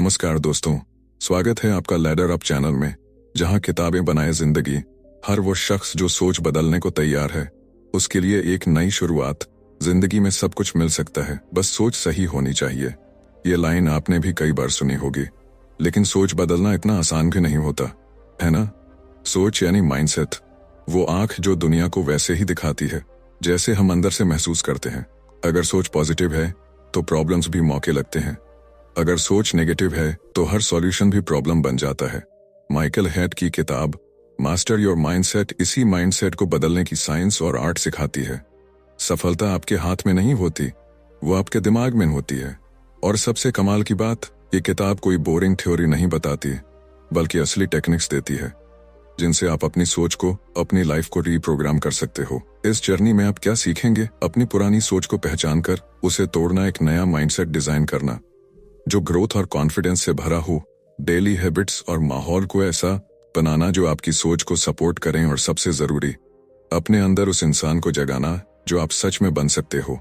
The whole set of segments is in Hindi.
नमस्कार दोस्तों, स्वागत है आपका लैडर अप चैनल में, जहां किताबें बनाए जिंदगी। हर वो शख्स जो सोच बदलने को तैयार है, उसके लिए एक नई शुरुआत। जिंदगी में सब कुछ मिल सकता है, बस सोच सही होनी चाहिए। ये लाइन आपने भी कई बार सुनी होगी, लेकिन सोच बदलना इतना आसान भी नहीं होता, है ना? सोच यानी माइंडसेट, वो आंख जो दुनिया को वैसे ही दिखाती है जैसे हम अंदर से महसूस करते हैं। अगर सोच पॉजिटिव है तो प्रॉब्लम्स भी मौके लगते हैं, अगर सोच नेगेटिव है तो हर सॉल्यूशन भी प्रॉब्लम बन जाता है। माइकल हैट की किताब मास्टर योर माइंडसेट इसी माइंडसेट को बदलने की साइंस और आर्ट सिखाती है। सफलता आपके हाथ में नहीं होती, वो आपके दिमाग में होती है। और सबसे कमाल की बात, ये किताब कोई बोरिंग थ्योरी नहीं बताती, बल्कि असली टेक्निक्स देती है जिनसे आप अपनी सोच को, अपनी लाइफ को रीप्रोग्राम कर सकते हो। इस जर्नी में आप क्या सीखेंगे? अपनी पुरानी सोच को पहचान कर उसे तोड़ना, एक नया माइंडसेट डिजाइन करना जो ग्रोथ और कॉन्फिडेंस से भरा हो, डेली हैबिट्स और माहौल को ऐसा बनाना जो आपकी सोच को सपोर्ट करें, और सबसे जरूरी, अपने अंदर उस इंसान को जगाना जो आप सच में बन सकते हो।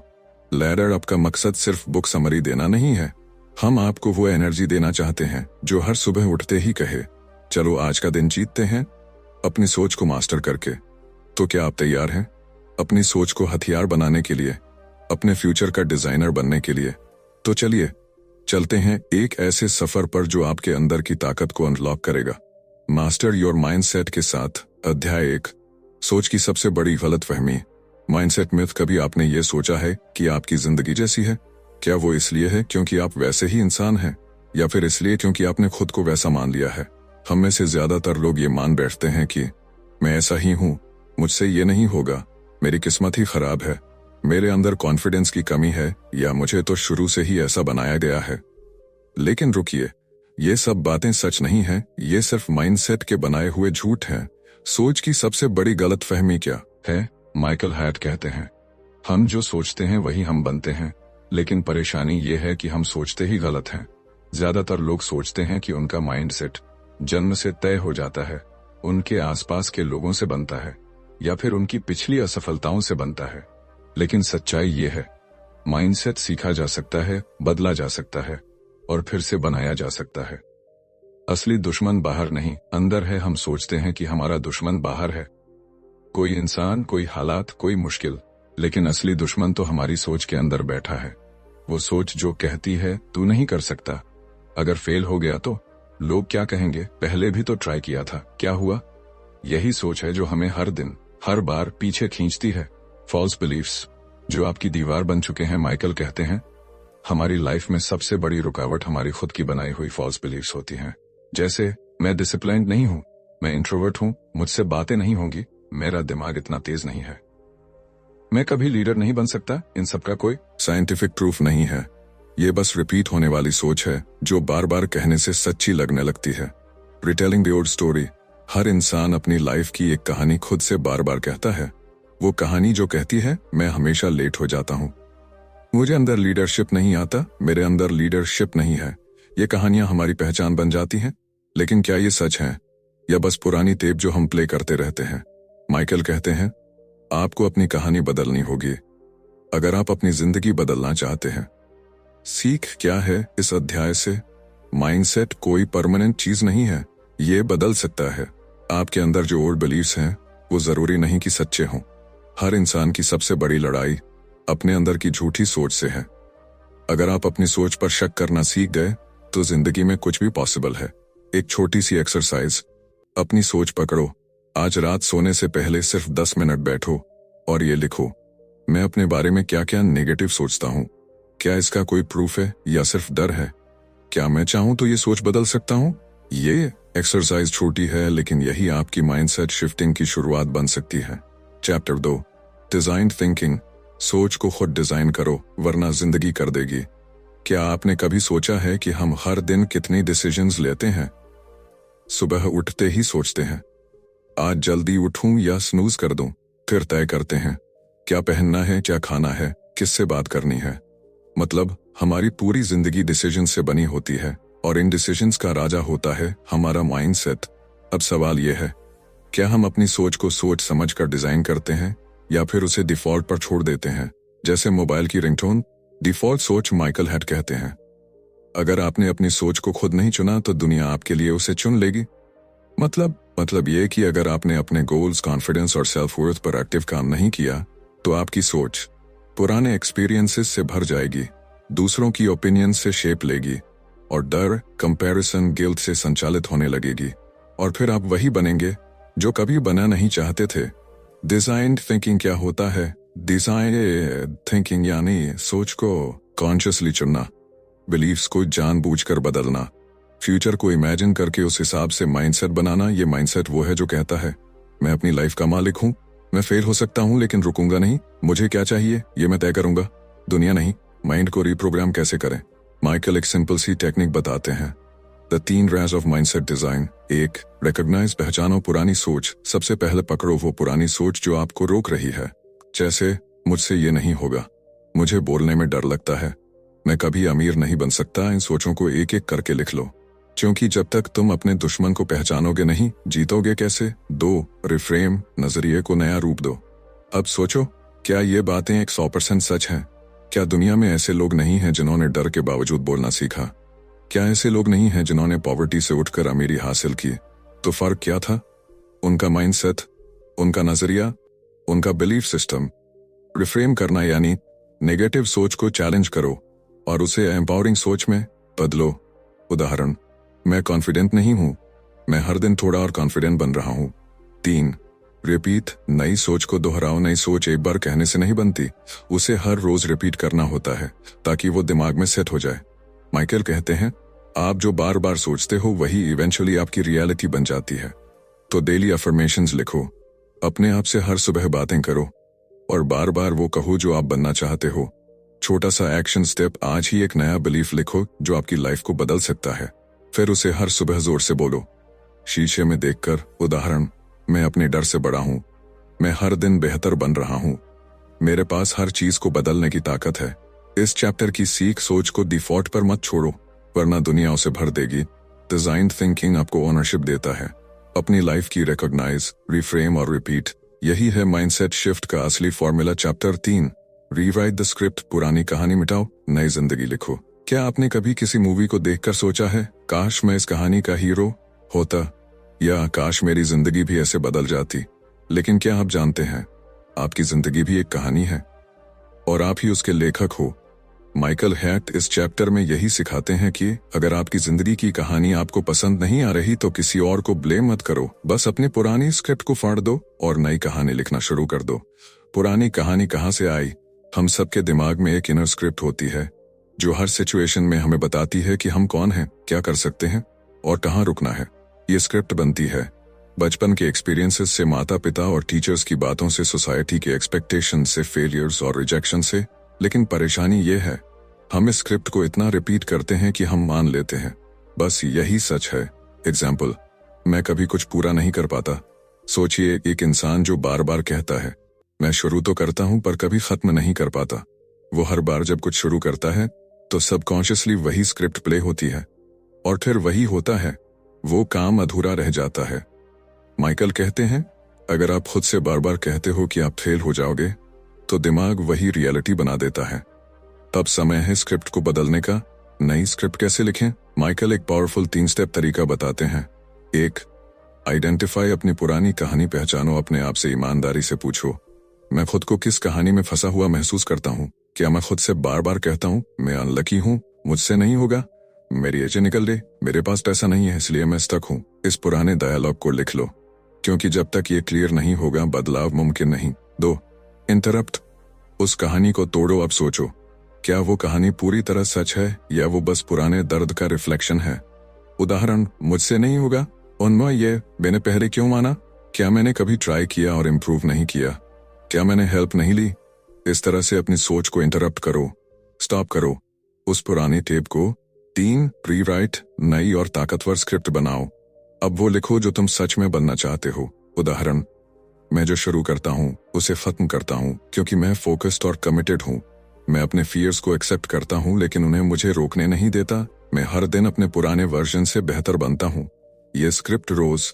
लैडर अप का मकसद सिर्फ बुक समरी देना नहीं है, हम आपको वो एनर्जी देना चाहते हैं जो हर सुबह उठते ही कहे, चलो आज का दिन जीतते हैं अपनी सोच को मास्टर करके। तो क्या आप तैयार हैं अपनी सोच को हथियार बनाने के लिए, अपने फ्यूचर का डिजाइनर बनने के लिए? तो चलिए चलते हैं एक ऐसे सफर पर जो आपके अंदर की ताकत को अनलॉक करेगा। मास्टर योर माइंडसेट के साथ अध्याय 1, सोच की सबसे बड़ी गलतफहमी। Mindset myth. कभी आपने ये सोचा है कि आपकी जिंदगी जैसी है? क्या वो इसलिए है क्योंकि आप वैसे ही इंसान हैं, या फिर इसलिए क्योंकि आपने खुद को वैसा मान लिया है? हम में से ज्यादातर लोग ये मान बैठते हैं कि मैं ऐसा ही हूं, मुझसे ये नहीं होगा, मेरी किस्मत ही खराब है, मेरे अंदर कॉन्फिडेंस की कमी है, या मुझे तो शुरू से ही ऐसा बनाया गया है। लेकिन रुकिए, ये सब बातें सच नहीं हैं, ये सिर्फ माइंडसेट के बनाए हुए झूठ हैं। सोच की सबसे बड़ी गलतफहमी क्या है? माइकल हैट कहते हैं, हम जो सोचते हैं वही हम बनते हैं। लेकिन परेशानी ये है कि हम सोचते ही गलत हैं। ज्यादातर लोग सोचते हैं कि उनका माइंडसेट जन्म से तय हो जाता है, उनके आसपास के लोगों से बनता है, या फिर उनकी पिछली असफलताओं से बनता है। लेकिन सच्चाई ये है, माइंडसेट सीखा जा सकता है, बदला जा सकता है, और फिर से बनाया जा सकता है। असली दुश्मन बाहर नहीं, अंदर है। हम सोचते हैं कि हमारा दुश्मन बाहर है, कोई इंसान, कोई हालात, कोई मुश्किल, लेकिन असली दुश्मन तो हमारी सोच के अंदर बैठा है। वो सोच जो कहती है तू नहीं कर सकता, अगर फेल हो गया तो लोग क्या कहेंगे, पहले भी तो ट्राई किया था, क्या हुआ? यही सोच है जो हमें हर दिन, हर बार पीछे खींचती है। फॉल्स बिलीफ्स जो आपकी दीवार बन चुके हैं। माइकल कहते हैं, हमारी लाइफ में सबसे बड़ी रुकावट हमारी खुद की बनाई हुई फॉल्स बिलीफ्स होती हैं। जैसे, मैं डिसिप्लिन्ड नहीं हूं, मैं इंट्रोवर्ट हूं, मुझसे बातें नहीं होंगी, मेरा दिमाग इतना तेज नहीं है, मैं कभी लीडर नहीं बन सकता। इन सब का कोई साइंटिफिक प्रूफ नहीं है, ये बस रिपीट होने वाली सोच है जो बार बार कहने से सच्ची लगने लगती है। Retelling the old story. हर इंसान अपनी लाइफ की एक कहानी खुद से बार बार कहता है। वो कहानी जो कहती है, मैं हमेशा लेट हो जाता हूँ, मुझे अंदर लीडरशिप नहीं आता, मेरे अंदर लीडरशिप नहीं है। ये कहानियां हमारी पहचान बन जाती हैं। लेकिन क्या ये सच है, या बस पुरानी टेप जो हम प्ले करते रहते हैं? माइकल कहते हैं, आपको अपनी कहानी बदलनी होगी अगर आप अपनी जिंदगी बदलना चाहते हैं। सीख क्या है इस अध्याय से? माइंडसेट कोई परमानेंट चीज नहीं है, ये बदल सकता है। आपके अंदर जो ओल्ड बिलीव्स हैं, वो जरूरी नहीं कि सच्चे हों। हर इंसान की सबसे बड़ी लड़ाई अपने अंदर की झूठी सोच से है। अगर आप अपनी सोच पर शक करना सीख गए तो जिंदगी में कुछ भी पॉसिबल है। एक छोटी सी एक्सरसाइज, अपनी सोच पकड़ो, आज रात सोने से पहले सिर्फ 10 मिनट बैठो और ये लिखो, मैं अपने बारे में क्या क्या नेगेटिव सोचता हूँ। क्या इसका कोई प्रूफ है या सिर्फ डर है? क्या मैं चाहूं तो ये सोच बदल सकता हूँ? ये एक्सरसाइज छोटी है, लेकिन यही आपकी माइंडसेट शिफ्टिंग की शुरुआत बन सकती है। Chapter 2, design thinking. सोच को खुद डिजाइन करो, वरना जिंदगी कर देगी। क्या आपने कभी सोचा है कि हम हर दिन कितनी डिसीजंस लेते हैं? सुबह उठते ही सोचते हैं, आज जल्दी उठूं या स्नूज कर दूं। फिर तय करते हैं क्या पहनना है, क्या खाना है, किससे बात करनी है। मतलब हमारी पूरी जिंदगी डिसीजन से बनी होती है, और इन डिसीजंस का राजा होता है हमारा माइंडसेट। अब सवाल यह है, क्या हम अपनी सोच को सोच समझ कर डिजाइन करते हैं, या फिर उसे डिफॉल्ट पर छोड़ देते हैं? जैसे मोबाइल की रिंगटोन, डिफॉल्ट सोच। माइकल हैट कहते हैं, अगर आपने अपनी सोच को खुद नहीं चुना तो दुनिया आपके लिए उसे चुन लेगी। मतलब ये कि अगर आपने अपने गोल्स, कॉन्फिडेंस और सेल्फ वर्थ पर एक्टिव काम नहीं किया तो आपकी सोच पुराने एक्सपीरियंसेस से भर जाएगी, दूसरों की ओपिनियन से शेप लेगी और डर, कंपैरिजन, गिल्ट से संचालित होने लगेगी और फिर आप वही बनेंगे जो कभी बना नहीं चाहते थे। डिजाइन्ड थिंकिंग क्या होता है? डिजाइन थिंकिंग यानी सोच को कॉन्शियसली चुनना, बिलीफ्स को जानबूझकर बदलना, फ्यूचर को इमेजिन करके उस हिसाब से माइंडसेट बनाना। ये माइंडसेट वो है जो कहता है मैं अपनी लाइफ का मालिक हूं, मैं फेल हो सकता हूं लेकिन रुकूंगा नहीं, मुझे क्या चाहिए ये मैं तय करूंगा, दुनिया नहीं। माइंड को रिप्रोग्राम कैसे करें? माइकल एक सिंपल सी टेक्निक बताते हैं, the 3 rays of mindset design. 1, recognise, पहचानो पुरानी सोच। सबसे पहले पकड़ो वो पुरानी सोच जो आपको रोक रही है, जैसे मुझसे ये नहीं होगा, मुझे बोलने में डर लगता है, मैं कभी अमीर नहीं बन सकता। इन सोचों को एक एक करके लिख लो, क्योंकि जब तक तुम अपने दुश्मन को पहचानोगे नहीं, जीतोगे कैसे? 2, रिफ्रेम, नजरिए को नया रूप दो। अब सोचो, क्या ये बातें 100% सच हैं? क्या दुनिया में ऐसे लोग नहीं हैं जिन्होंने डर के बावजूद बोलना सीखा? क्या ऐसे लोग नहीं हैं जिन्होंने पॉवर्टी से उठकर अमीरी हासिल की? तो फर्क क्या था? उनका माइंडसेट, उनका नजरिया, उनका बिलीफ सिस्टम। रिफ्रेम करना यानी नेगेटिव सोच को चैलेंज करो और उसे एम्पावरिंग सोच में बदलो। उदाहरण, मैं कॉन्फिडेंट नहीं हूं, मैं हर दिन थोड़ा और कॉन्फिडेंट बन रहा हूं। 3, रिपीट, नई सोच को दोहराओ। नई सोच एक बार कहने से नहीं बनती, उसे हर रोज रिपीट करना होता है ताकि वो दिमाग में सेट हो जाए। माइकल कहते हैं, आप जो बार बार सोचते हो वही इवेंचुअली आपकी रियलिटी बन जाती है। तो डेली अफर्मेशंस लिखो, अपने आप से हर सुबह बातें करो और बार बार वो कहो जो आप बनना चाहते हो। छोटा सा एक्शन स्टेप, आज ही एक नया बिलीफ लिखो जो आपकी लाइफ को बदल सकता है, फिर उसे हर सुबह जोर से बोलो। शीशे में देखकर, उदाहरण, मैं अपने डर से बड़ा हूं, मैं हर दिन बेहतर बन रहा हूं, मेरे पास हर चीज को बदलने की ताकत है। इस चैप्टर की सीख, सोच को डिफॉल्ट पर मत छोड़ो वरना दुनिया उसे भर देगी। डिजाइन थिंकिंग आपको ओनरशिप देता है, अपनी लाइफ की रिकॉग्नाइज, रिफ्रेम और रिपीट, यही है माइंडसेट शिफ्ट का असली formula. Chapter 3, rewrite the script, पुरानी कहानी मिटाओ, नई जिंदगी लिखो। क्या आपने कभी किसी मूवी को देखकर सोचा है, काश मैं इस कहानी का हीरो होता, या काश मेरी जिंदगी भी ऐसे बदल जाती? लेकिन क्या आप जानते हैं, आपकी जिंदगी भी एक कहानी है और आप ही उसके लेखक हो। माइकल हैट इस चैप्टर में यही सिखाते हैं कि अगर आपकी जिंदगी की कहानी आपको पसंद नहीं आ रही तो किसी और को ब्लेम मत करो, बस अपनी पुरानी स्क्रिप्ट को फाड़ दो और नई कहानी लिखना शुरू कर दो। पुरानी कहानी कहाँ से आई? हम सबके दिमाग में एक इनर स्क्रिप्ट होती है जो हर सिचुएशन में हमें बताती है कि हम कौन हैं, क्या कर सकते हैं और कहाँ रुकना है। ये स्क्रिप्ट बनती है बचपन के एक्सपीरियंसेस से, माता पिता और टीचर्स की बातों से, सोसाइटी के एक्सपेक्टेशन से, फेलियर्स और रिजेक्शन से। लेकिन परेशानी ये है, हम इस स्क्रिप्ट को इतना रिपीट करते हैं कि हम मान लेते हैं बस यही सच है। एग्जाम्पल, मैं कभी कुछ पूरा नहीं कर पाता। सोचिए, एक इंसान जो बार बार कहता है मैं शुरू तो करता हूं पर कभी खत्म नहीं कर पाता। वो हर बार जब कुछ शुरू करता है तो सबकॉन्शियसली वही स्क्रिप्ट प्ले होती है और फिर वही होता है, वो काम अधूरा रह जाता है। माइकल कहते हैं, अगर आप खुद से बार बार कहते हो कि आप फेल हो जाओगे तो दिमाग वही रियलिटी बना देता है। तब समय है स्क्रिप्ट को बदलने का। नई स्क्रिप्ट कैसे लिखें? माइकल एक पावरफुल 3 स्टेप तरीका बताते हैं। 1, आइडेंटिफाई, अपनी पुरानी कहानी पहचानो। अपने आप से ईमानदारी से पूछो, मैं खुद को किस कहानी में फंसा हुआ महसूस करता हूँ? क्या मैं खुद से बार बार कहता हूँ मैं अनलकी हूँ, मुझसे नहीं होगा, मेरी एजें निकल गई, मेरे पास पैसा नहीं है इसलिए मैं स्टक हूँ? इस पुराने डायलॉग को लिख लो, क्योंकि जब तक ये क्लियर नहीं होगा बदलाव मुमकिन नहीं। 2, इंटरप्ट, उस कहानी को तोड़ो। अब सोचो, क्या वो कहानी पूरी तरह सच है या वो बस पुराने दर्द का रिफ्लेक्शन है? उदाहरण, मुझसे नहीं होगा, उनमें ये मैंने पहले क्यों माना? क्या मैंने कभी ट्राई किया और इम्प्रूव नहीं किया? क्या मैंने हेल्प नहीं ली? इस तरह से अपनी सोच को इंटरप्ट करो, स्टॉप करो। उस पुरानी टेप को 3, रीराइट, नई और ताकतवर स्क्रिप्ट बनाओ। अब वो लिखो जो तुम सच में बनना चाहते हो। उदाहरण, मैं जो शुरू करता हूँ उसे खत्म करता हूँ क्योंकि मैं फोकस्ड और कमिटेड हूँ। मैं अपने फियर्स को एक्सेप्ट करता हूँ लेकिन उन्हें मुझे रोकने नहीं देता। मैं हर दिन अपने पुराने वर्जन से बेहतर बनता हूँ। ये स्क्रिप्ट रोज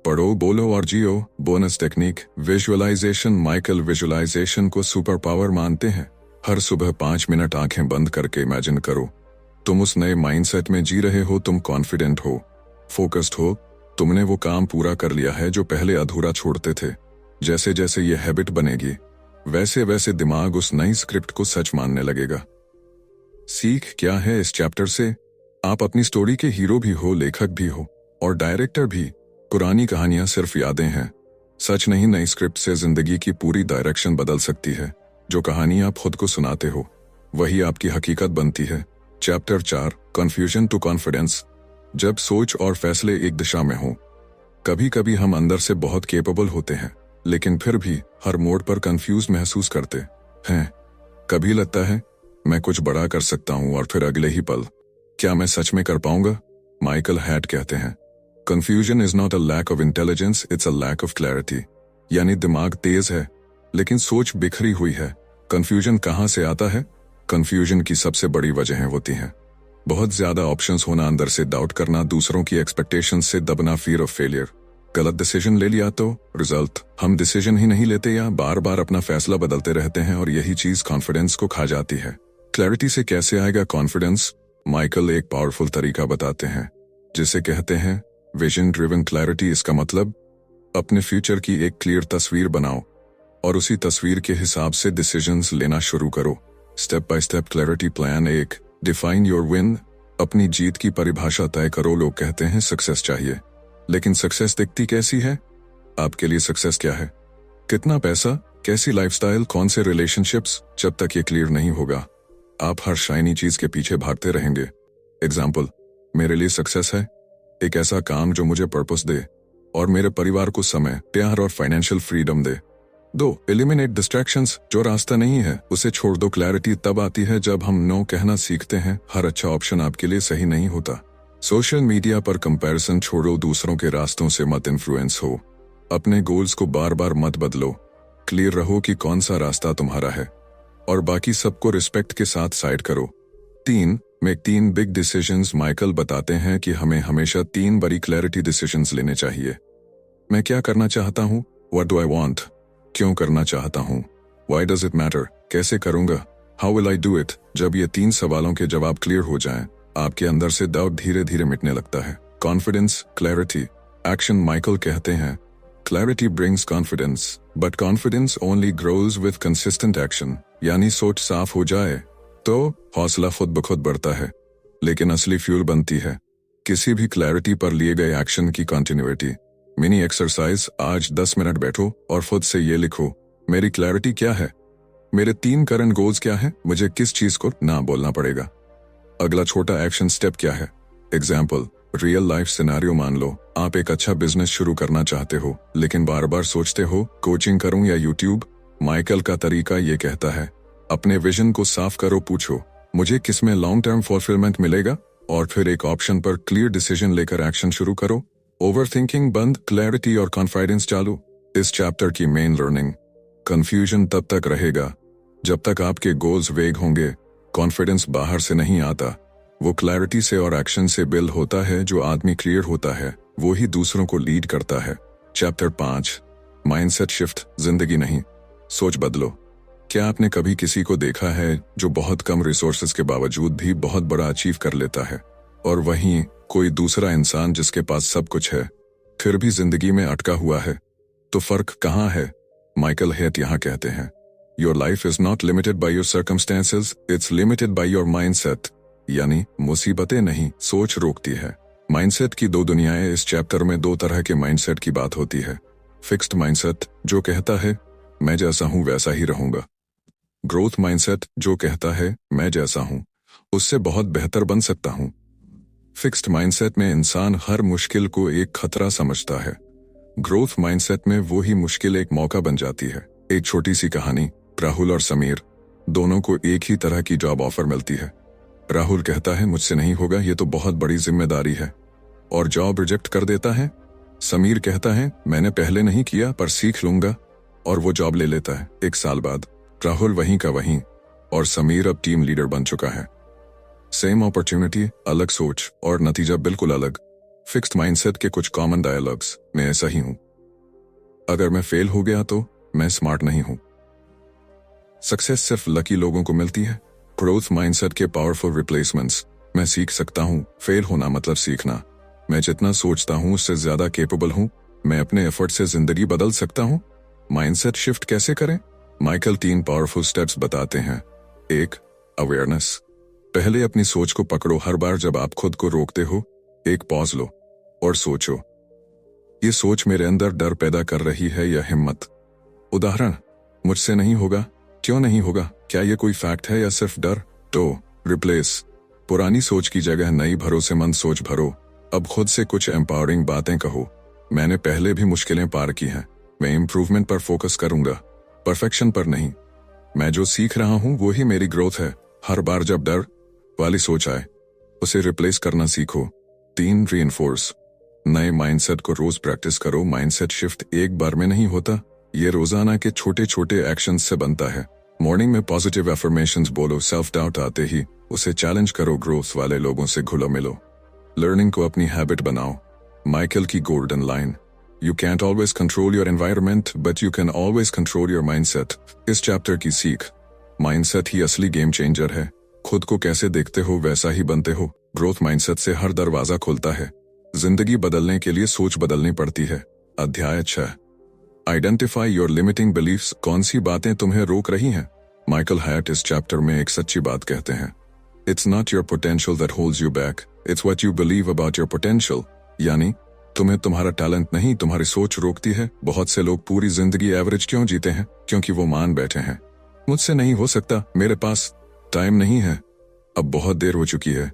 पढ़ो, बोलो और जियो। Bonus technique, visualisation. Michael visualisation को सुपर पावर मानते हैं। हर सुबह 5 मिनट आंखें बंद करके इमेजिन करो तुम उस नए माइंडसेट में जी रहे हो, तुम कॉन्फिडेंट हो, फोकस्ड हो, तुमने वो काम पूरा कर लिया है जो पहले अधूरा छोड़ते थे। जैसे जैसे ये हैबिट बनेगी, वैसे वैसे दिमाग उस नई स्क्रिप्ट को सच मानने लगेगा। सीख क्या है इस चैप्टर से? आप अपनी स्टोरी के हीरो भी हो, लेखक भी हो और डायरेक्टर भी। पुरानी कहानियां सिर्फ यादें हैं, सच नहीं। नई स्क्रिप्ट से जिंदगी की पूरी डायरेक्शन बदल सकती है। जो कहानी आप खुद को सुनाते हो, वही आपकी हकीकत बनती है। Chapter 4, confusion to confidence. जब सोच और फैसले एक दिशा में हो, कभी कभी हम अंदर से बहुत केपेबल होते हैं, लेकिन फिर भी हर मोड़ पर कंफ्यूज महसूस करते हैं। कभी लगता है मैं कुछ बड़ा कर सकता हूं, और फिर अगले ही पल, क्या मैं सच में कर पाऊंगा? माइकल हैट कहते हैं, confusion is not a lack of intelligence, it's a lack of clarity. यानी दिमाग तेज है लेकिन सोच बिखरी हुई है। कंफ्यूजन कहां से आता है? कंफ्यूजन की सबसे बड़ी वजहें होती हैं बहुत ज्यादा ऑप्शंस होना, अंदर से डाउट करना, दूसरों की एक्सपेक्टेशंस से दबना, फियर ऑफ फेलियर। गलत डिसीजन ले लिया तो रिजल्ट, हम डिसीजन ही नहीं लेते या बार बार अपना फैसला बदलते रहते हैं, और यही चीज कॉन्फिडेंस को खा जाती है। क्लैरिटी से कैसे आएगा कॉन्फिडेंस? माइकल एक पावरफुल तरीका बताते हैं जिसे कहते हैं विजन ड्रिवन क्लैरिटी। इसका मतलब, अपने फ्यूचर की एक क्लियर तस्वीर बनाओ और उसी तस्वीर के हिसाब से डिसीजंस लेना शुरू करो। Step by step clarity plan. 1, define your win. अपनी जीत की परिभाषा तय करो। लोग कहते हैं सक्सेस चाहिए, लेकिन सक्सेस दिखती कैसी है? आपके लिए सक्सेस क्या है? कितना पैसा, कैसी लाइफस्टाइल, कौन से रिलेशनशिप्स? जब तक ये क्लियर नहीं होगा, आप हर शाइनी चीज के पीछे भागते रहेंगे। एग्जाम्पल, मेरे लिए सक्सेस है एक ऐसा काम जो मुझे पर्पस दे और मेरे परिवार को समय, प्यार और फाइनेंशियल फ्रीडम दे। 2, एलिमिनेट डिस्ट्रैक्शंस। जो रास्ता नहीं है उसे छोड़ दो। क्लैरिटी तब आती है जब हम नो कहना सीखते हैं। हर अच्छा ऑप्शन आपके लिए सही नहीं होता। सोशल मीडिया पर कंपैरिजन छोड़ो, दूसरों के रास्तों से मत इन्फ्लुएंस हो, अपने गोल्स को बार बार मत बदलो। क्लियर रहो कि कौन सा रास्ता तुम्हारा है और बाकी सबको रिस्पेक्ट के साथ साइड करो। 3, मेक 3 बिग डिसीजंस। माइकल बताते हैं कि हमें हमेशा 3 बड़ी क्लैरिटी डिसीजंस लेने चाहिए। मैं क्या करना चाहता हूँ? What do I want? क्यों करना चाहता हूँ? Why does it matter? कैसे करूंगा? How will I do it? जब ये 3 सवालों के जवाब क्लियर हो जाएं, आपके अंदर से डाउट धीरे धीरे मिटने लगता है। Confidence, clarity, action. माइकल कहते हैं, clarity brings confidence, but confidence only grows with consistent action. यानी सोच साफ हो जाए तो हौसला खुद ब खुद बढ़ता है, लेकिन असली फ्यूल बनती है किसी भी क्लैरिटी पर लिए गए एक्शन की कंटिन्यूटी। Mini exercise. आज 10 मिनट बैठो और खुद से ये लिखो, मेरी क्लैरिटी क्या है? मेरे 3 करंट गोल्स क्या है? मुझे किस चीज को ना बोलना पड़ेगा? अगला छोटा एक्शन स्टेप क्या है? Example, real life scenario. मान लो आप एक अच्छा बिजनेस शुरू करना चाहते हो, लेकिन बार बार सोचते हो कोचिंग करूं या यूट्यूब। माइकल का तरीका ये कहता है, अपने विजन को साफ करो, पूछो मुझे किसमें लॉन्ग टर्म फुलफिलमेंट मिलेगा, और फिर एक ऑप्शन पर क्लियर डिसीजन लेकर एक्शन शुरू करो। ओवरथिंकिंग बंद, क्लैरिटी और कॉन्फिडेंस चालू। इस चैप्टर की मेन लर्निंग, कंफ्यूजन तब तक रहेगा जब तक आपके गोल्स वेग होंगे। कॉन्फिडेंस बाहर से नहीं आता, वो क्लैरिटी से और एक्शन से बिल्ड होता है। जो आदमी क्लियर होता है वो ही दूसरों को लीड करता है। Chapter 5, mindset shift. जिंदगी नहीं, सोच बदलो। क्या आपने कभी किसी को देखा है जो बहुत कम रिसोर्सेज के बावजूद भी बहुत बड़ा अचीव कर लेता है, और वहीं कोई दूसरा इंसान जिसके पास सब कुछ है फिर भी जिंदगी में अटका हुआ है? तो फर्क कहाँ है? माइकल हेट यहाँ कहते हैं, your life is not limited by your circumstances, it's limited by your mindset. यानी मुसीबतें नहीं, सोच रोकती है। माइंडसेट की 2 दुनियाएं। इस चैप्टर में 2 तरह के माइंडसेट की बात होती है। फिक्स्ड माइंडसेट, जो कहता है मैं जैसा हूं वैसा ही रहूंगा। ग्रोथ माइंडसेट, जो कहता है मैं जैसा हूं उससे बहुत बेहतर बन सकता हूं। फिक्स्ड माइंडसेट में इंसान हर मुश्किल को एक खतरा समझता है। ग्रोथ माइंडसेट में वो ही मुश्किल एक मौका बन जाती है। एक छोटी सी कहानी, राहुल और समीर दोनों को एक ही तरह की जॉब ऑफर मिलती है। राहुल कहता है मुझसे नहीं होगा, ये तो बहुत बड़ी जिम्मेदारी है, और जॉब रिजेक्ट कर देता है। समीर कहता है मैंने पहले नहीं किया पर सीख लूंगा, और वो जॉब ले लेता है। 1 साल बाद राहुल वहीं का वहीं, और समीर अब टीम लीडर बन चुका है। सेम अपॉर्चुनिटी, अलग सोच और नतीजा बिल्कुल अलग। फिक्स्ड माइंडसेट के कुछ कॉमन डायलॉग्स, मैं ऐसा ही हूं, अगर मैं फेल हो गया तो मैं स्मार्ट नहीं हूं, सक्सेस सिर्फ लकी लोगों को मिलती है। ग्रोथ माइंडसेट के पावरफुल रिप्लेसमेंट्स, मैं सीख सकता हूँ, फेल होना मतलब सीखना। मैं जितना सोचता हूँ उससे ज्यादा केपेबल हूँ। मैं अपने एफर्ट से जिंदगी बदल सकता हूँ। माइंडसेट शिफ्ट कैसे करें? माइकल 3 पावरफुल स्टेप्स बताते हैं। 1. अवेयरनेस। पहले अपनी सोच को पकड़ो। हर बार जब आप खुद को रोकते हो, एक पॉज लो और सोचो, ये सोच मेरे अंदर डर पैदा कर रही है या हिम्मत? उदाहरण, मुझसे नहीं होगा। क्यों नहीं होगा? क्या ये कोई फैक्ट है या सिर्फ डर? तो रिप्लेस। पुरानी सोच की जगह नई भरोसेमंद सोच भरो। अब खुद से कुछ एम्पावरिंग बातें कहो। मैंने पहले भी मुश्किलें पार की हैं। मैं इम्प्रूवमेंट पर फोकस करूंगा, परफेक्शन पर नहीं। मैं जो सीख रहा हूं वो ही मेरी ग्रोथ है। हर बार जब डर वाली सोच आए, उसे रिप्लेस करना सीखो। 3. रीइंफोर्स। नए माइंडसेट को रोज प्रैक्टिस करो। माइंडसेट शिफ्ट एक बार में नहीं होता, ये रोजाना के छोटे छोटे एक्शंस से बनता है। मॉर्निंग में पॉजिटिव एफर्मेशंस बोलो। सेल्फ डाउट आते ही उसे चैलेंज करो। ग्रोथ वाले लोगों से घुलो मिलो। लर्निंग को अपनी हैबिट बनाओ। माइकल की golden line, you can't always control your environment but you can always control your mindset. इस चैप्टर की सीख, माइंडसेट ही असली गेम चेंजर है। खुद को कैसे देखते हो वैसा ही बनते हो। ग्रोथ माइंडसेट से हर दरवाजा खुलता है। जिंदगी बदलने के लिए सोच बदलनी पड़ती है। अध्याय 6, आइडेंटिफाई योर लिमिटिंग बिलीफ्स। कौन सी बातें तुम्हें रोक रही हैं? माइकल हैट इस चैप्टर में एक सच्ची बात कहते हैं। It's not your potential that holds you back, it's what you believe about your potential. यानी तुम्हें तुम्हारा टैलेंट नहीं, तुम्हारी सोच रोकती है। बहुत से लोग पूरी जिंदगी एवरेज क्यों जीते हैं? क्योंकि वो मान बैठे हैं, मुझसे नहीं हो सकता, मेरे पास टाइम नहीं है, अब बहुत देर हो चुकी है,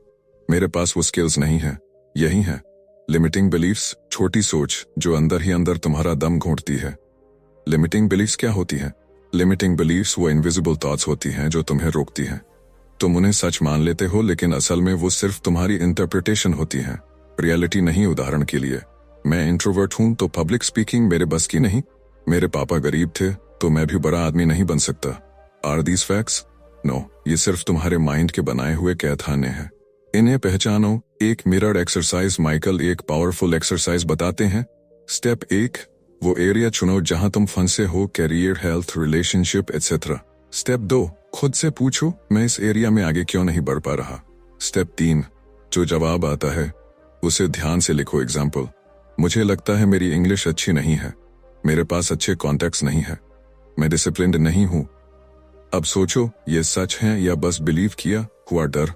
मेरे पास वो स्किल्स नहीं है। यही है लिमिटिंग बिलीफ्स, छोटी सोच जो अंदर ही अंदर तुम्हारा दम घोंटती है। लिमिटिंग बिलीफ्स क्या होती है? लिमिटिंग बिलीफ्स वो इनविजिबल थॉट्स होती हैं जो तुम्हें रोकती हैं। तुम उन्हें सच मान लेते हो, लेकिन असल में वो सिर्फ तुम्हारी इंटरप्रिटेशन होती है, रियलिटी नहीं। उदाहरण के लिए, मैं इंट्रोवर्ट हूं तो पब्लिक स्पीकिंग मेरे बस की नहीं। मेरे पापा गरीब थे तो मैं भी बड़ा आदमी नहीं बन सकता। Are these facts? नो, ये सिर्फ तुम्हारे माइंड के बनाए हुए कैदखाने हैं। इन्हें पहचानो। एक मिरर एक्सरसाइज। माइकल एक पावरफुल एक्सरसाइज बताते हैं। स्टेप 1, वो एरिया चुनो जहां तुम फंसे हो, career, health, relationship etcetera. Step 2, खुद से पूछो, मैं इस एरिया में आगे क्यों नहीं बढ़ पा रहा। स्टेप 3, जो जवाब आता है उसे ध्यान से लिखो। एग्जाम्पल, मुझे लगता है मेरी इंग्लिश अच्छी नहीं है, मेरे पास अच्छे कॉन्टेक्ट्स नहीं है, मैं डिसिप्लिन्ड नहीं हूं। अब सोचो, ये सच है या बस बिलीव किया हुआ डर?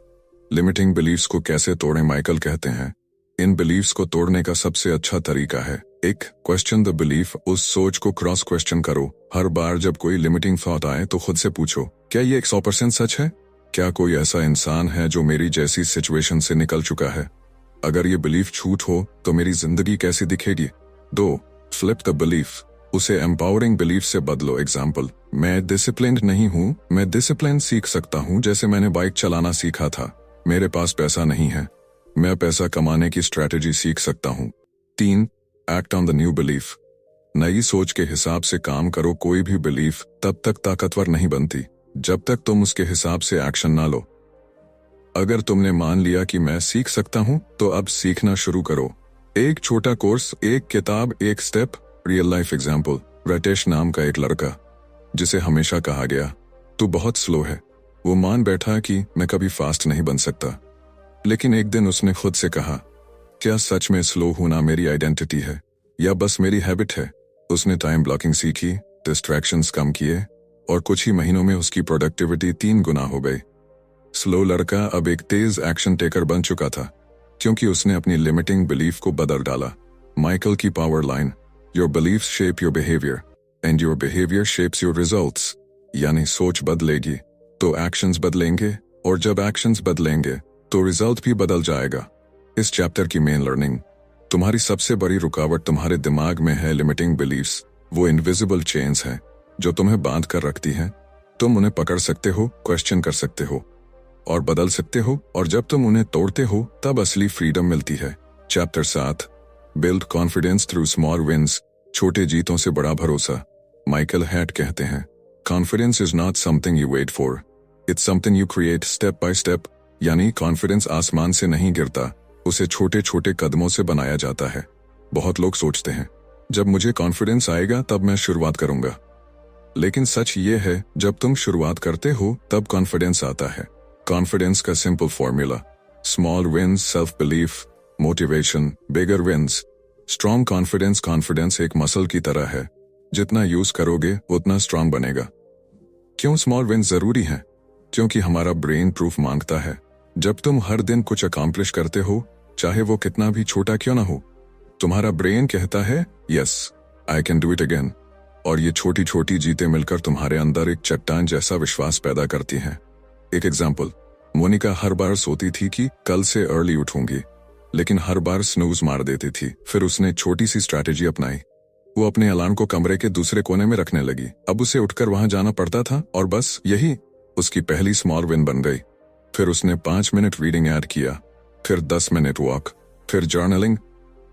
लिमिटिंग बिलीव्स को कैसे तोड़ें? माइकल कहते हैं, इन बिलीव्स को तोड़ने का सबसे अच्छा तरीका है 1. Question the belief. उस सोच को क्रॉस क्वेश्चन करो। हर बार जब कोई लिमिटिंग थॉट आए तो खुद से पूछो, क्या ये 100% सच है? क्या कोई ऐसा इंसान है जो मेरी जैसी सिचुएशन से निकल चुका है? अगर ये बिलीफ झूठ हो तो मेरी जिंदगी कैसी दिखेगी? 2. Flip the belief. उसे एम्पावरिंग बिलीफ से बदलो। एग्जाम्पल, मैं डिसिप्लिन्ड नहीं हूँ, मैं डिसिप्लिन सीख सकता हूँ, जैसे मैंने बाइक चलाना सीखा था। मेरे पास पैसा नहीं है, मैं पैसा कमाने की स्ट्रैटेजी सीख सकता हूँ। 3. Act on the new belief. नई सोच के हिसाब से काम करो। कोई भी बिलीफ तब तक ताकतवर नहीं बनती जब तक तुम उसके हिसाब से एक्शन ना लो। अगर तुमने मान लिया कि मैं सीख सकता हूं, तो अब सीखना शुरू करो। एक छोटा कोर्स, एक किताब, एक स्टेप। रियल लाइफ एग्जाम्पल, रटेश नाम का एक लड़का जिसे हमेशा कहा गया तू बहुत स्लो है, वो मान बैठा कि मैं कभी फास्ट नहीं बन सकता। लेकिन एक दिन उसने खुद से कहा, क्या सच में स्लो होना मेरी आइडेंटिटी है या बस मेरी हैबिट है? उसने टाइम ब्लॉकिंग सीखी, डिस्ट्रैक्शंस कम किए और कुछ ही महीनों में उसकी प्रोडक्टिविटी 3 गुना हो गई। स्लो लड़का अब एक तेज एक्शन टेकर बन चुका था क्योंकि उसने अपनी लिमिटिंग बिलीफ को बदल डाला। माइकल की power line, your believes shape your behaviour and your behaviour shapes your results. यानी सोच बदलेगी तो एक्शंस बदलेंगे, और जब एक्शंस बदलेंगे तो रिजल्ट भी बदल जाएगा। इस चैप्टर की मेन लर्निंग, तुम्हारी सबसे बड़ी रुकावट तुम्हारे दिमाग में है। लिमिटिंग बिलीफ्स वो इनविजिबल चेन्स हैं जो तुम्हें बांध कर रखती हैं। तुम उन्हें पकड़ सकते हो, क्वेश्चन कर सकते हो और बदल सकते हो, और जब तुम उन्हें तोड़ते हो तब असली फ्रीडम मिलती है। Chapter 7, build confidence through small wins. छोटे जीतों से बड़ा भरोसा। माइकल हैट कहते हैं, confidence is not something you wait for, it's something you create step by step. यानी कॉन्फिडेंस आसमान से नहीं गिरता, उसे छोटे छोटे कदमों से बनाया जाता है। बहुत लोग सोचते हैं, जब मुझे कॉन्फिडेंस आएगा तब मैं शुरुआत करूंगा। लेकिन सच ये है, जब तुम शुरुआत करते हो तब कॉन्फिडेंस आता है। कॉन्फिडेंस का simple formula, 1. Small wins, self belief, motivation, bigger wins. Strong confidence. Confidence एक मसल की तरह है, जितना यूज करोगे उतना स्ट्रांग बनेगा। क्यों स्मॉल विंस जरूरी हैं? क्योंकि हमारा ब्रेन प्रूफ मांगता है। जब तुम हर दिन कुछ अकॉम्प्लिश करते हो, चाहे वो कितना भी छोटा क्यों ना हो, तुम्हारा ब्रेन कहता है yes, I can do it again. और ये छोटी छोटी जीतें मिलकर तुम्हारे अंदर एक चट्टान जैसा विश्वास पैदा करती हैं। एक एग्जाम्पल, मोनिका हर बार सोती थी कि कल से अर्ली उठूंगी, लेकिन हर बार स्नूज मार देती थी। फिर उसने छोटी सी स्ट्रैटेजी अपनाई। वो अपने अलार्म को कमरे के दूसरे कोने में रखने लगी। अब उसे उठकर वहां जाना पड़ता था और बस यही उसकी पहली स्मॉल विन बन गई। फिर उसने 5 मिनट रीडिंग ऐड किया, फिर 10 मिनट वॉक, फिर जर्नलिंग।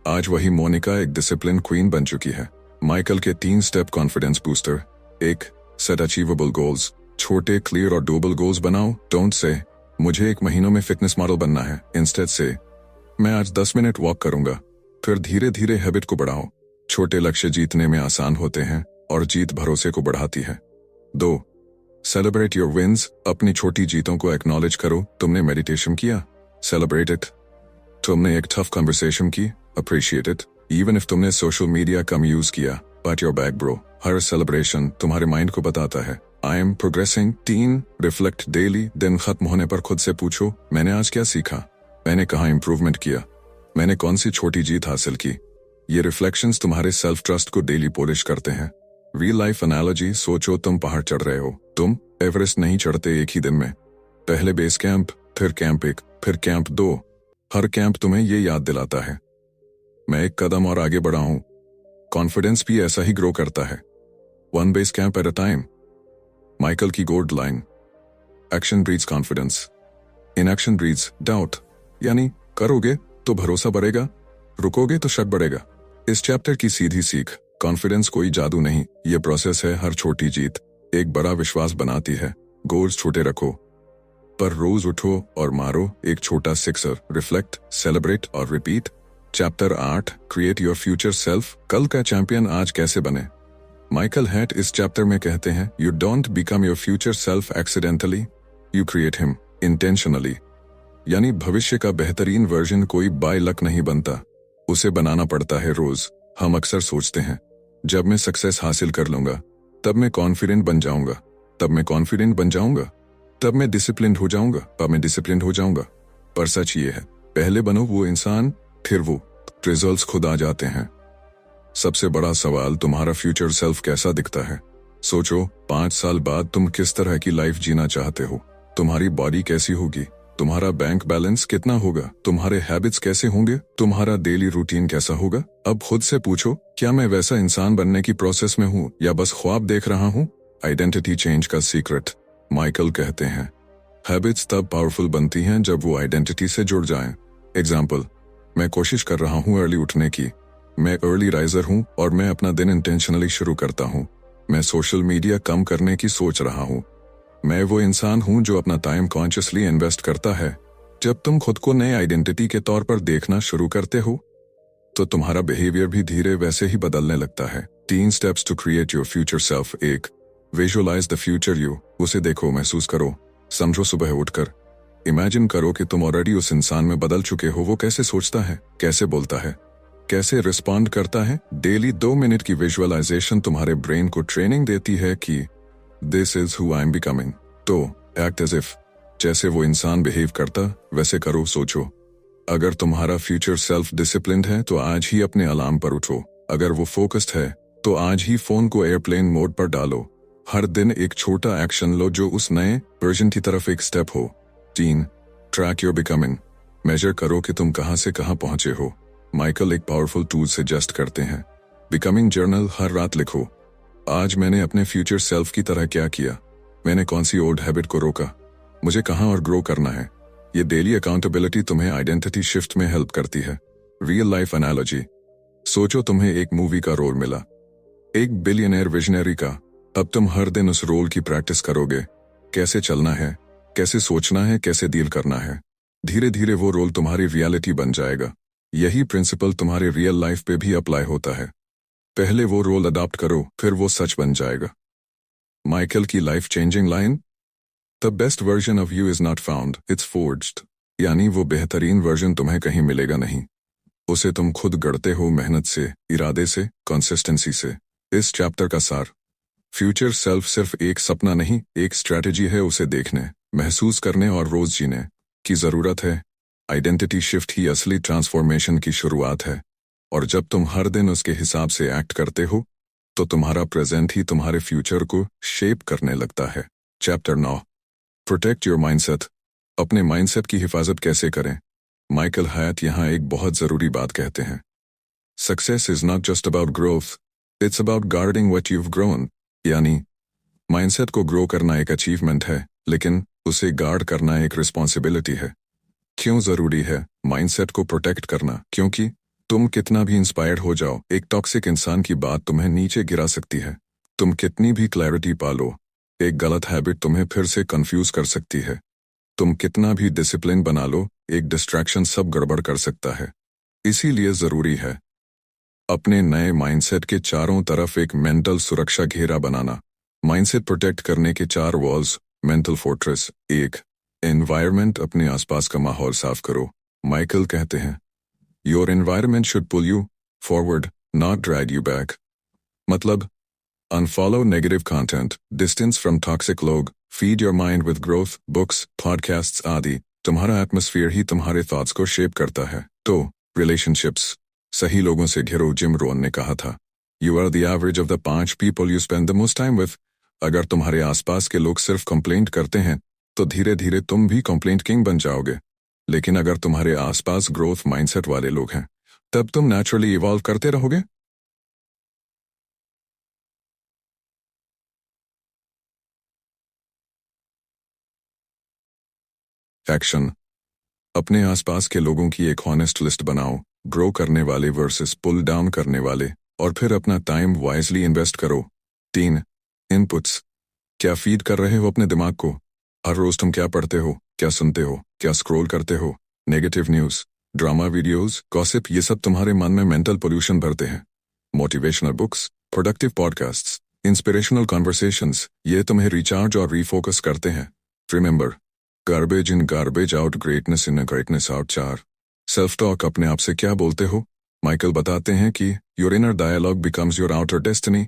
आज वही मोनिका एक डिसिप्लिन क्वीन बन चुकी है। माइकल के 3 step confidence booster. 1. Set achievable goals. छोटे, क्लियर और डोबल गोल्स बनाओ। डोंट से मुझे 1 महीनों में फिटनेस मॉडल बनना है। इंस्टेड से मैं आज 10 मिनट वॉक करूंगा। फिर धीरे धीरे हैबिट को बढ़ाओ। छोटे लक्ष्य जीतने में आसान होते हैं और जीत भरोसे को बढ़ाती है। 2. Celebrate your wins. अपनी छोटी जीतों को एक्नॉलेज करो। तुमने मेडिटेशन किया, सेलिब्रेट इट। तुमने एक टफ कन्वर्सेशन की, अप्रिशिएट इट। इवन इफ तुमने सोशल मीडिया कम यूज किया, but your back bro. Her celebration तुम्हारे माइंड को बताता है I am progressing. 3. Reflect daily. दिन खत्म होने पर खुद से पूछो, मैंने आज क्या सीखा, मैंने कहाँ इंप्रूवमेंट किया, मैंने कौन सी छोटी जीत हासिल की। ये रिफ्लेक्शंस तुम्हारे सेल्फ ट्रस्ट को डेली पॉलिश करते हैं। Real life analogy. सोचो तुम पहाड़ चढ़ रहे हो। तुम एवरेस्ट नहीं चढ़ते एक ही दिन में। पहले बेस कैंप, फिर कैंप 1, फिर कैंप 2। हर कैंप तुम्हें ये याद दिलाता है मैं एक कदम और आगे बढ़ा हूं। कॉन्फिडेंस भी ऐसा ही ग्रो करता है, 1 base camp at a time. Michael की gold line, action breeds confidence, inaction breeds doubt. यानी करोगे तो भरोसा बढ़ेगा, रुकोगे तो शक बढ़ेगा। इस चैप्टर की सीधी सीख, कॉन्फिडेंस कोई जादू नहीं, ये प्रोसेस है। हर छोटी जीत एक बड़ा विश्वास बनाती है। गोल्स छोटे रखो, पर रोज उठो और मारो एक छोटा सिक्सर। रिफ्लेक्ट, सेलिब्रेट और repeat. Chapter 8, create your future self. कल का चैंपियन आज कैसे बने। माइकल हैट इस चैप्टर में कहते हैं, you don't become your future self accidentally, you create him intentionally. यानी भविष्य का बेहतरीन वर्जन कोई बाय लक नहीं बनता, उसे बनाना पड़ता है रोज। हम अक्सर सोचते हैं, जब मैं सक्सेस हासिल कर लूंगा तब मैं कॉन्फिडेंट बन जाऊंगा, तब मैं कॉन्फिडेंट बन जाऊंगा, तब मैं डिसिप्लिन्ड हो जाऊंगा, तब मैं डिसिप्लिन्ड हो जाऊंगा। पर सच ये है, पहले बनो वो इंसान, फिर वो रिजल्ट्स खुद आ जाते हैं। सबसे बड़ा सवाल, तुम्हारा फ्यूचर सेल्फ कैसा दिखता है। सोचो 5 साल बाद तुम किस तरह की लाइफ जीना चाहते हो। तुम्हारी बॉडी कैसी होगी, तुम्हारा बैंक बैलेंस कितना होगा, तुम्हारे हैबिट्स कैसे होंगे, तुम्हारा डेली रूटीन कैसा होगा। अब खुद से पूछो, क्या मैं वैसा इंसान बनने की प्रोसेस में हूँ या बस ख्वाब देख रहा हूँ। आइडेंटिटी चेंज का सीक्रेट, माइकल कहते हैं, हैबिट्स तब पावरफुल बनती हैं जब वो आइडेंटिटी से जुड़ जाएं। एग्जाम्पल, मैं कोशिश कर रहा हूँ अर्ली उठने की, मैं अर्ली राइजर हूँ और मैं अपना दिन इंटेंशनली शुरू करता हूँ। मैं सोशल मीडिया कम करने की सोच रहा हूँ। मैं वो इंसान हूँ जो अपना टाइम कॉन्शियसली इन्वेस्ट करता है। जब तुम खुद को नए आइडेंटिटी के तौर पर देखना शुरू करते हो, तो तुम्हारा बिहेवियर भी धीरे वैसे ही बदलने लगता है। 3 steps to create your future self. 1. Visualise the future you. उसे देखो, महसूस करो, समझो। सुबह उठकर इमेजिन करो कि तुम ऑलरेडी उस इंसान में बदल चुके हो। वो कैसे सोचता है, कैसे बोलता है, कैसे रिस्पॉन्ड करता है। डेली 2 मिनट की विजुअलाइजेशन तुम्हारे ब्रेन को ट्रेनिंग देती है कि this is who I am becoming. तो एक्ट एज इफ, जैसे वो इंसान बिहेव करता वैसे करो। सोचो, अगर तुम्हारा फ्यूचर सेल्फ डिसिप्लिन्ड है तो आज ही अपने अलार्म पर उठो। अगर वो फोकस्ड है तो आज ही फोन को एयरप्लेन मोड पर डालो। हर दिन एक छोटा एक्शन लो जो उस नए वर्जन की तरफ एक स्टेप हो। 3. Track your becoming. मेजर करो कि तुम कहां से कहां पहुंचे हो। माइकल एक पावरफुल टूल सजेस्ट करते हैं, बिकमिंग जर्नल। हर रात लिखो, आज मैंने अपने फ्यूचर सेल्फ की तरह क्या किया, मैंने कौन सी ओल्ड हैबिट को रोका, मुझे कहां और ग्रो करना है। ये डेली अकाउंटेबिलिटी तुम्हें आइडेंटिटी शिफ्ट में हेल्प करती है। Real life analogy. सोचो तुम्हें एक मूवी का रोल मिला, एक बिलियनर विजनरी का। अब तुम हर दिन उस रोल की प्रैक्टिस करोगे, कैसे चलना है, कैसे सोचना है, कैसे डील करना है। धीरे धीरे वो रोल तुम्हारी रियलिटी बन जाएगा। यही प्रिंसिपल तुम्हारे रियल लाइफ पे भी अप्लाई होता है। पहले वो रोल अडॉप्ट करो, फिर वो सच बन जाएगा। माइकल की life changing line, the best version of you is not found, it's forged. यानी वो बेहतरीन वर्जन तुम्हें कहीं मिलेगा नहीं, उसे तुम खुद गढ़ते हो मेहनत से, इरादे से, कंसिस्टेंसी से। इस चैप्टर का सार, फ्यूचर सेल्फ सिर्फ एक सपना नहीं, एक स्ट्रैटेजी है उसे देखने, महसूस करने और रोज जीने की जरूरत है। आइडेंटिटी शिफ्ट ही असली ट्रांसफॉर्मेशन की शुरुआत है, और जब तुम हर दिन उसके हिसाब से एक्ट करते हो तो तुम्हारा प्रेजेंट ही तुम्हारे फ्यूचर को शेप करने लगता है। Chapter 9, protect your mindset. अपने माइंडसेट की हिफाजत कैसे करें? माइकल हयात यहाँ एक बहुत जरूरी बात कहते हैं। Success is not just about growth, it's about guarding what you've grown. यानी माइंडसेट को ग्रो करना एक अचीवमेंट है, लेकिन उसे गार्ड करना एक रिस्पॉन्सिबिलिटी है। क्यों जरूरी है माइंडसेट को प्रोटेक्ट करना? क्योंकि तुम कितना भी इंस्पायर्ड हो जाओ, एक टॉक्सिक इंसान की बात तुम्हें नीचे गिरा सकती है। तुम कितनी भी क्लैरिटी पालो, एक गलत हैबिट तुम्हें फिर से कंफ्यूज कर सकती है। तुम कितना भी डिसिप्लिन बना लो, एक डिस्ट्रैक्शन सब गड़बड़ कर सकता है। इसीलिए जरूरी है अपने नए माइंडसेट के चारों तरफ एक मेंटल सुरक्षा घेरा बनाना। माइंडसेट प्रोटेक्ट करने के 4 वॉल्स। Mental fortress. 1, एनवायरनमेंट, अपने आसपास का माहौल साफ करो। माइकल कहते हैं, your environment should pull you forward, not drag you back. मतलब, unfollow negative content, distance from toxic लोग, feed your mind with growth, books, podcasts आदि। तुम्हारा एटमॉस्फेयर ही तुम्हारे थॉट्स को शेप करता है। तो रिलेशनशिप्स, सही लोगों से घिरो। जिम रोहन ने कहा था, you are the average of the 5 people you spend the most time with. अगर तुम्हारे आसपास के लोग सिर्फ कंप्लेंट करते हैं तो धीरे धीरे तुम भी कंप्लेंट किंग बन जाओगे। लेकिन अगर तुम्हारे आसपास ग्रोथ माइंडसेट वाले लोग हैं, तब तुम नेचुरली इवॉल्व करते रहोगे। एक्शन, अपने आसपास के लोगों की एक हॉनेस्ट लिस्ट बनाओ, ग्रो करने वाले वर्सेस पुल डाउन करने वाले, और फिर अपना टाइम वाइजली इन्वेस्ट करो। 3, इनपुट्स, क्या फीड कर रहे हो अपने दिमाग को? हर रोज तुम क्या पढ़ते हो, क्या सुनते हो, क्या स्क्रॉल करते हो? Negative news, drama videos, gossip, ये सब तुम्हारे मन में मेंटल पोल्यूशन भरते हैं। Motivational books, productive podcasts, inspirational conversations, ये तुम्हें रिचार्ज और रीफोकस करते हैं। Remember, garbage in garbage out, greatness in greatness out. 4, self talk, अपने आप से क्या बोलते हो? माइकल बताते हैं कि your inner dialogue becomes your outer destiny.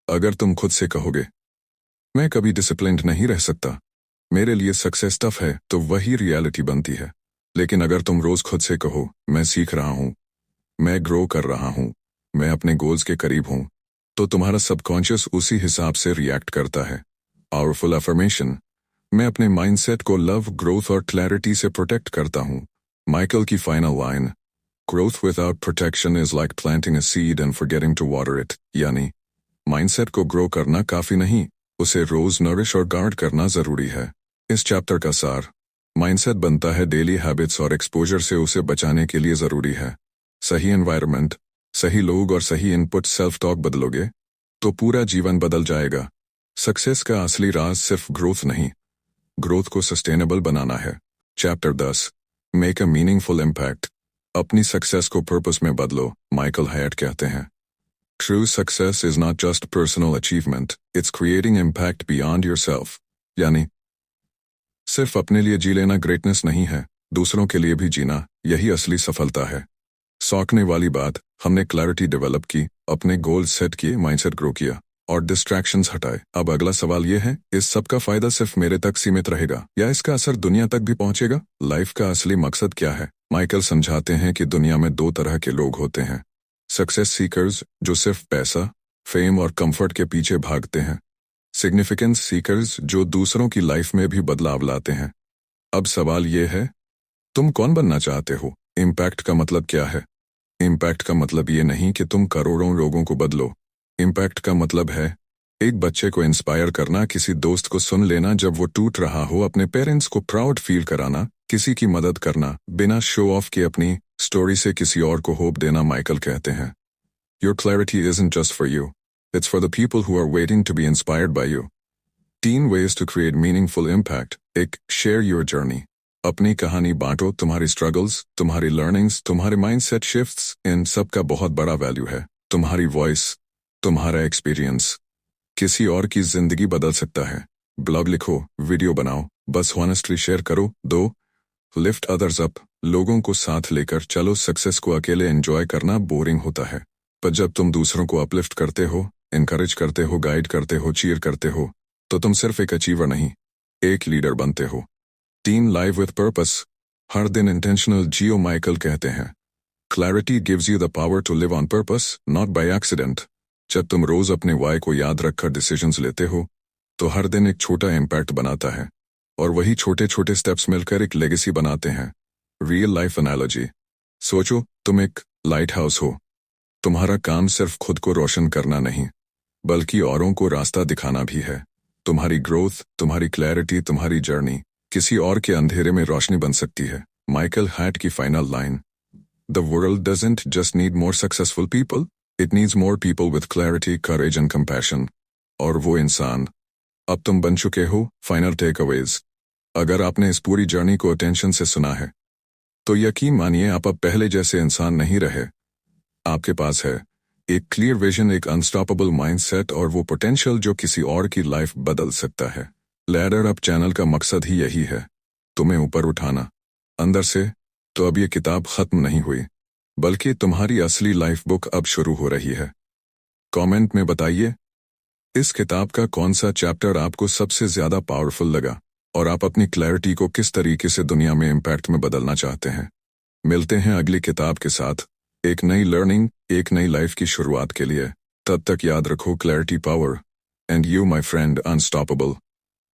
अगर तुम खुद से कहोगे, मैं कभी डिसिप्लिन्ड नहीं रह सकता, मेरे लिए सक्सेस टफ है, तो वही रियलिटी बनती है। लेकिन अगर तुम रोज खुद से कहो, मैं सीख रहा हूँ, मैं ग्रो कर रहा हूँ, मैं अपने गोल्स के करीब हूँ, तो तुम्हारा सबकॉन्शियस उसी हिसाब से रिएक्ट करता है। पावरफुल अफर्मेशन, मैं अपने माइंडसेट को लव, ग्रोथ और क्लैरिटी से प्रोटेक्ट करता हूँ। माइकल की final line, growth without protection is like planting a seed and forgetting to water it. यानी माइंडसेट को ग्रो करना काफी नहीं, उसे रोज नरिश और गार्ड करना जरूरी है। इस चैप्टर का सार, माइंडसेट बनता है डेली हैबिट्स और एक्सपोजर से, उसे बचाने के लिए जरूरी है सही एनवायरनमेंट, सही लोग और सही इनपुट। सेल्फ टॉक बदलोगे तो पूरा जीवन बदल जाएगा। सक्सेस का असली राज सिर्फ ग्रोथ नहीं, ग्रोथ को सस्टेनेबल बनाना है। Chapter 10, make a meaningful impact, अपनी सक्सेस को पर्पस में बदलो। माइकल हयाट कहते हैं, true success is not just personal achievement, it's creating impact beyond yourself. यानी सिर्फ अपने लिए जी लेना ग्रेटनेस नहीं है, दूसरों के लिए भी जीना, यही असली सफलता है। सौंकने वाली बात, हमने क्लैरिटी डेवलप की, अपने गोल्स सेट किए, माइंडसेट ग्रो किया और डिस्ट्रैक्शंस हटाए। अब अगला सवाल यह है, इस सब का फायदा सिर्फ मेरे तक सीमित रहेगा या इसका असर दुनिया तक भी पहुंचेगा? लाइफ का असली मकसद क्या है? माइकल समझाते हैं कि दुनिया में 2 तरह के लोग होते हैं। सक्सेस सीकर्स, जो सिर्फ पैसा, फेम और कंफर्ट के पीछे भागते हैं। सिग्निफिकेंस सीकर्स, जो दूसरों की लाइफ में भी बदलाव लाते हैं। अब सवाल यह है, तुम कौन बनना चाहते हो? इम्पैक्ट का मतलब क्या है? इम्पैक्ट का मतलब ये नहीं कि तुम करोड़ों लोगों को बदलो। इम्पैक्ट का मतलब है एक बच्चे को इंस्पायर करना, किसी दोस्त को सुन लेना जब वो टूट रहा हो, अपने पेरेंट्स को प्राउड फील कराना, किसी की मदद करना, बिना शो ऑफ के अपनी स्टोरी से किसी और को होप देना। माइकल कहते हैं, your clarity isn't just for you, it's for the people who are waiting to be inspired by you. 3 ways to create meaningful impact. 1, share your journey. अपनी कहानी बांटो, तुम्हारी स्ट्रगल्स, तुम्हारी लर्निंग्स, तुम्हारे माइंडसेट शिफ्ट्स, इन सब का बहुत बड़ा वैल्यू है। तुम्हारी वॉइस, तुम्हारा एक्सपीरियंस किसी और की जिंदगी बदल सकता है। ब्लॉग लिखो, वीडियो बनाओ, बस हॉनेस्टली शेयर करो। 2, लिफ्ट अदर्स अप, लोगों को साथ लेकर चलो। सक्सेस को अकेले एंजॉय करना बोरिंग होता है, पर जब तुम दूसरों को अपलिफ्ट करते हो, इनकरेज करते हो, गाइड करते हो, चीयर करते हो, तो तुम सिर्फ एक अचीवर नहीं, एक लीडर बनते हो। 3 लाइव विद पर्पस, हर दिन इंटेंशनल जियो। माइकल कहते हैं, clarity gives you the power to live on purpose, not by accident. जब तुम रोज अपने वाई को याद रखकर डिसीजंस लेते हो, तो हर दिन एक छोटा इम्पैक्ट बनाता है, और वही छोटे छोटे स्टेप्स मिलकर एक लेगेसी बनाते हैं। रियल लाइफ एनालॉजी, सोचो तुम एक लाइट हाउस हो। तुम्हारा काम सिर्फ खुद को रोशन करना नहीं, बल्कि औरों को रास्ता दिखाना भी है। तुम्हारी ग्रोथ, तुम्हारी क्लैरिटी, तुम्हारी जर्नी किसी और के अंधेरे में रोशनी बन सकती है। माइकल हैट की final line, the world doesn't just need more successful people, it needs more people with clarity, courage and compassion. और वो इंसान अब तुम बन चुके हो। फाइनल टेक अवेज, अगर आपने इस पूरी जर्नी को अटेंशन से सुना है, तो यकीन मानिए आप अब पहले जैसे इंसान नहीं रहे। आपके पास है एक क्लियर विजन, एक अनस्टॉपेबल माइंडसेट, और वो पोटेंशियल जो किसी और की लाइफ बदल सकता है। लैडर अप चैनल का मकसद ही यही है, तुम्हें ऊपर उठाना अंदर से। तो अब ये किताब खत्म नहीं हुई, बल्कि तुम्हारी असली लाइफ बुक अब शुरू हो रही है। कमेंट में बताइए इस किताब का कौन सा चैप्टर आपको सबसे ज्यादा पावरफुल लगा, और आप अपनी क्लैरिटी को किस तरीके से दुनिया में इम्पैक्ट में बदलना चाहते हैं। मिलते हैं अगली किताब के साथ, एक नई लर्निंग, एक नई लाइफ की शुरुआत के लिए। तब तक याद रखो, clarity power, and you my friend unstoppable.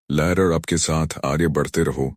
Ladder up के साथ आगे बढ़ते रहो।